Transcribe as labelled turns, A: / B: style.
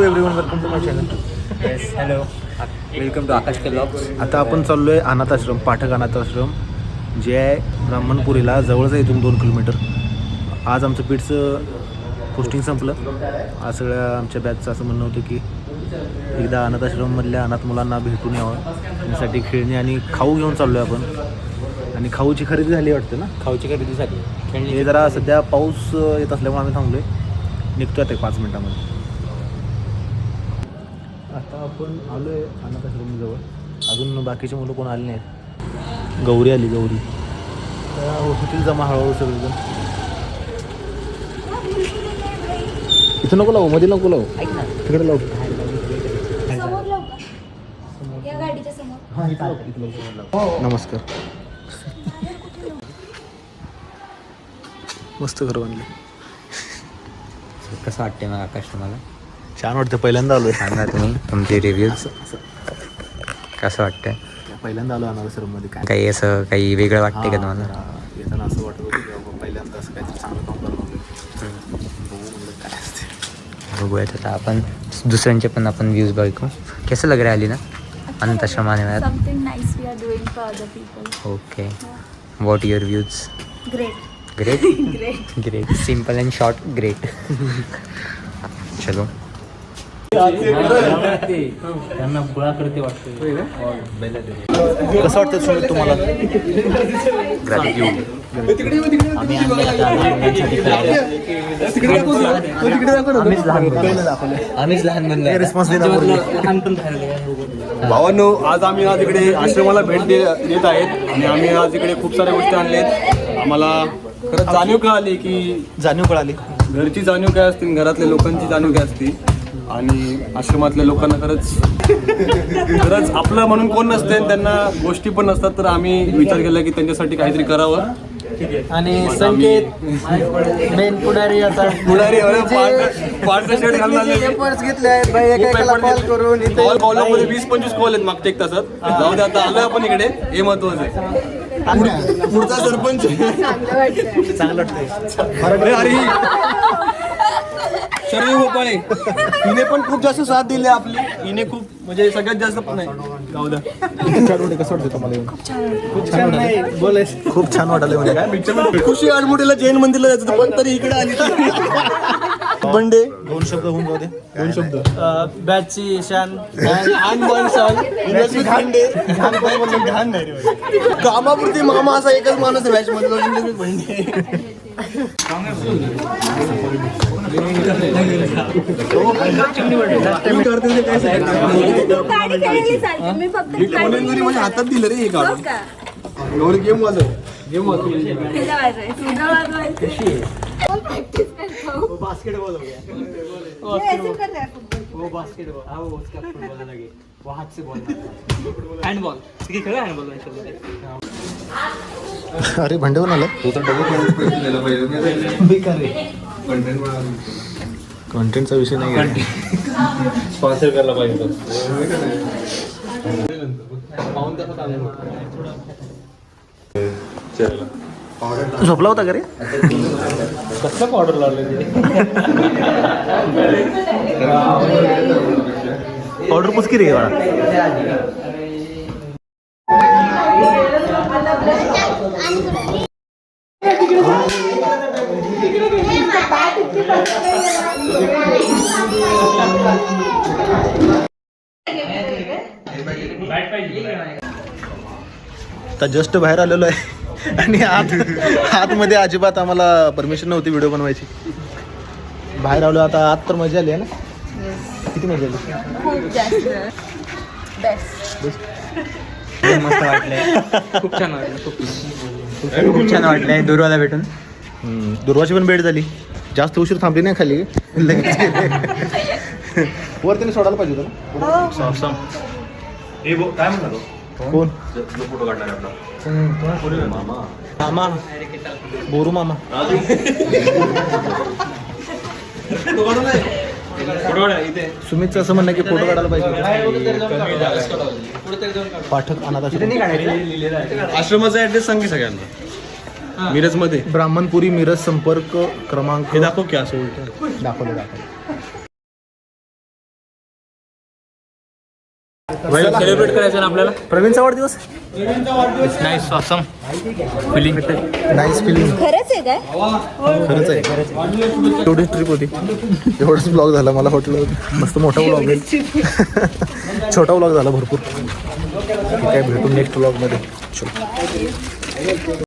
A: Everyone, welcome to my channel.
B: Yes, hello, welcome to Akash vlogs.
A: आता आपण चाललो आहे अनाथ आश्रम, पाठक अनाथ आश्रम, जे आहे ब्राह्मणपुरीला, जवळच आहे इथून 2 किलोमीटर. आज आमचं पीठचं पोस्टिंग संपलं. आज सगळ्या आमच्या बॅचचं असं म्हणणं होतं की एकदा अनाथ आश्रममधल्या अनाथ मुलांना भेटून यावं, त्यासाठी खेळणी आणि खाऊ घेऊन चाललो आहे आपण. आणि खाऊची खरेदी झाली वाटतं ना?
B: खाऊची खरेदी झाली.
A: हे जरा सध्या पाऊस येत असल्यामुळे आम्ही थांबलो आहे. निघतो आता 5 मिनटामध्ये. आता आपण आलो आहे अनाथ आश्रमजवळ. अजून बाकीचे मुलं कोण आले नाहीत. गौरी आली, गौरी होतील जमा हळूहळू सगळेजण. इथं नको लावू, मध्ये नको लावू,
B: ऐक ना,
A: तिकडे लावू.
C: समोर लावू का? या गाडीच्या समोर.
A: हां, इथं लावू. नमस्कार. मस्त घर बांधले.
B: कसं वाटते मग आकाश तुम्हाला?
A: छान वाटतं. पहिल्यांदा आलो आहे.
B: सांगा तुम्ही तुमचे रिव्ह्यूज. कसं वाटतंय?
A: पहिल्यांदा आलो अनाथ आश्रममध्ये. काय
B: काही असं काही वेगळं वाटतंय का तुम्हाला?
A: येताना असं वाटत होतं की बाबा पहिल्यांदा असं काहीतरी चांगलं काम करावं लागलं. बघू म्हणलं काय असते.
B: बघूयात आता आपण दुसऱ्यांचे पण आपण व्ह्यूज बघू. कसं लग रहा है अलीना अनाथ आश्रमाने में?
C: Something nice we are doing for other people.
B: Okay, what your views?
C: Great.
B: Great.
C: Great.
B: Great, simple and short, great. चलो.
D: त्यांना गोळा करते वाटतं.
A: कसं वाटतं सुमित तुम्हाला?
D: आम्ही आम्हीच लहान बनलो.
A: रिस्पॉन्स देणार.
E: भावांनो, आज आम्ही इकडे आश्रमाला भेट देत आहेत आणि आम्ही आज इकडे खूप साऱ्या गोष्टी आणल्यात. आम्हाला खरंच जाणीव कळाली की
A: जाणीव कळाली.
E: घरची जाणीव काय असते, घरातल्या लोकांची जाणीव काय असते, आणि आश्रमातल्या लोकांना खरंच आपलं म्हणून कोण नसते, त्यांना गोष्टी पण नसतात. तर आम्ही विचार केला की त्यांच्यासाठी काहीतरी करावं.
D: आणि संकेत मेन पुढारी आता
E: पुढारी पार्टनर शर्ट घालून आले.
D: पेपर्स घेतले आहेत भाई. एका कॉल करून इथे
E: कॉलमध्ये 20-25 कॉल आहेत मागच्या एक तासात. जाऊ दे, आता आलोय आपण इकडे, हे महत्वाचं आहे. पुढचा सरपंच
A: चांगलं वाटतंय.
E: अरे शरीर गोपाळे, हिने पण खूप जास्त साथ दिली आपली. हिने खूप म्हणजे सगळ्यात जास्त पण नाही. जाऊ द्या.
A: कसं वाटतं तुम्हाला? खूप छान बोलायचं. खूप छान वाटलं. म्हणजे काय
E: खुशी आडमुठीला जैन मंदिरला जायचं होतं, पण तरी इकडे आली. बंडे
A: 2 शब्द होऊन जाऊ दे. 2 शब्द.
D: बॅचची शान
E: घाण नाही रे. कामापुरती मामा असा एकच माणूस आहे बॅच मध्ये. बंडे
C: गाडी खेळली चालते. मी फक्त
E: माझ्या हातात दिलं रे हे काढून. एवढं गेम वाजव.
C: तुझं वाजवायचं. प्रॅक्टिस करतो.
D: बास्केटबॉल हँडबॉल खेळ. हँडबॉल
A: अरे भांडे पण आलं. कंटेंटचा विषय नाही आहे.
E: स्पॉन्सर करायला पाहिजे.
A: झोपला होता का रे?
E: कसलं पावडर लावलं?
A: ऑर्डर पुसकी रे बाळा. आता जस्ट बाहेर आलेलो आहे आणि आतमध्ये अजिबात आम्हाला परमिशन नव्हती व्हिडिओ बनवायची. बाहेर आलो आता. आत तर मजा आली आहे ना? किती मजा आली?
C: खूप जास्त बेस्ट.
D: मस्त वाटलंय. खूप छान वाटलं. खूप छान वाटलंय दुर्वाला भेटून.
A: दुर्वाची पण भेट झाली. जास्त उशीर थांबली नाही खाली. लगेच वर त्याने सोडायला पाहिजे होतं ना.
E: काय म्हणतो
A: कोण?
E: फोटो काढणार आपला
A: मामा, बोरू मामा. सुमितचं असं म्हणणं की फोटो काढायला पाहिजे. पाठक अनाथ आश्रम.
E: आश्रमाचा ऍड्रेस सांग की सगळ्यांना. मिरजमध्ये
A: ब्राह्मणपुरी मिरज संपर्क क्रमांक
E: हे दाखव की असं उलट
A: दाखवलं.
D: सेलिब्रेट करायचं ना आपल्याला.
A: प्रवीणचा वाढदिवस.
D: Nice awesome feeling.
A: Nice feeling.
C: खरंच आहे काय?
A: खरंच आहे. एवढीच ट्रिप होती, एवढाच ब्लॉग झाला. मला हॉटेल मस्त मोठा ब्लॉग आहे. छोटा ब्लॉग झाला भरपूर. ठीक आहे, भेटून नेक्स्ट ब्लॉगमध्ये. चलो.